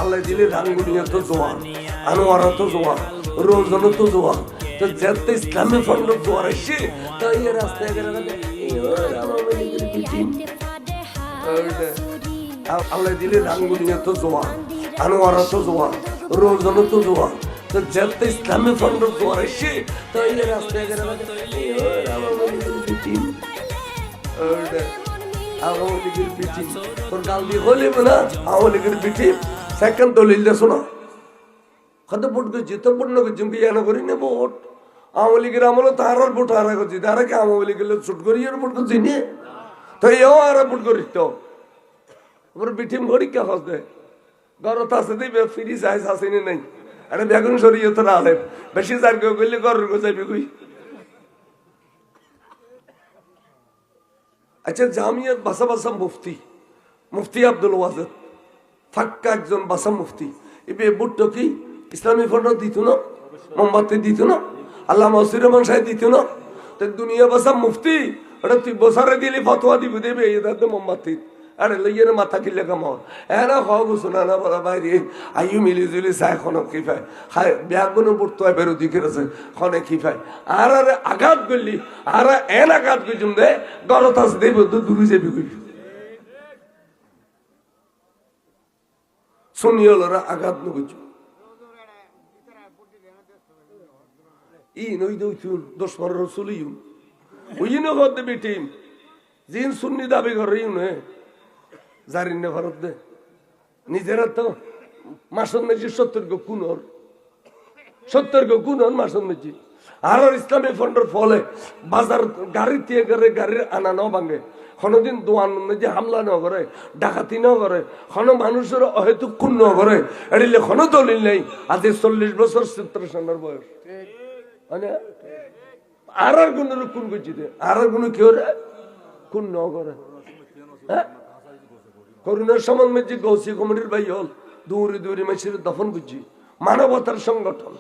আল্লাহ দিলে রাঙ্গুনিয়া তো জোয়ার, আনোয়ারা তো জোয়ার, রোজন তো জোয়ার, তো যেতে ইসলামী ফন্ড জোয়ার এসে তাই রাস্তায় আল্লাহ দিলে রাঙ্গুনিয়া তো জোয়ার, আনোয়ারা তো জোয়ার, রোজন তো জোয়ার, তো যেতে ইসলামী ফন্ড জোয়ার এসে তাই রাস্তায় আওয়ামী লীগের পিঠি তোর গাল দিয়ে হলে না আওয়ামী লীগের পিঠি সেকেন্ড দলিল দেশো না কত ভোট করছি তো ভোট না করছি এনে করি না ভোট আওয়ামী লীগের আমলে তার ভোট হারা করছি তারা কি আওয়ামী লীগের ছুট করি আর ভোট করছি নি তো এও আর ভোট করি তো পিঠিম ঘড়ি কে হস দে গরত আছে দিবে ফিরি চাইস আসেনি নাই আরে বেগুন সরিয়ে তো না হলে বেশি যার কেউ করলে গরের গো যাইবে কই আচ্ছা জামিয়াত বাসা বাসা মুফতি মুফতি আব্দুল ওয়াজেদ ফাক্কা একজন বাসা মুফতি এবে বুট্টো কি ইসলামী ফন্ড দিত না মোমবাতি দিত না আল্লাহ মসির রহমান সাহেব দিত না তো দুনিয়া বাসা মুফতি ওটা তুই বসারে দিলে ফতোয়া দিব দেবে এদাতে মোমবাতি আরে লইয়ের মাথা কিলে কামাও এরা খাওয়া শোনা না বলা বাইরে আইউ মিলি জুলি চাই খনক কি পায় হায় ব্যাগুনো পড়তো বেরোদি করেছে খনে কি পায় আর আরে আঘাত করলি আর এন আঘাত করছুম দে গলত আছে দেব তো দূরে যাবি কইবি শুনিয়লরা আঘাত নগছ ই নই দউছুন 10-15 রসুলিউ ওই ন গদ বিটিম জিন সুন্নি দাবি করিউ নে জারিন ভারত দে নিজেরা তো মাসন মেজি 70 গো কুনর 70 গো কুনর মাসন মেজি আর ইসলামী ফন্ডের ফলে বাজার গাড়ি দিয়ে গাড়ির আনা ন ভাঙে কোনদিন দোয়ান মেজি হামলা ন করে ডাকাতি ন করে কোন মানুষের হয়তো খুন ন করে এড়িলে কোনো দলিল নেই আজ 40 বছর 70 সনের বয়স মানে আর কোন খুন করছি আর কোন কেউ খুন ন করে হ্যাঁ করুণার সমান মেজি গৌসি কমিটির ভাই হল দূরে দূরে মেসির দফন বুঝছি মানবতার সংগঠন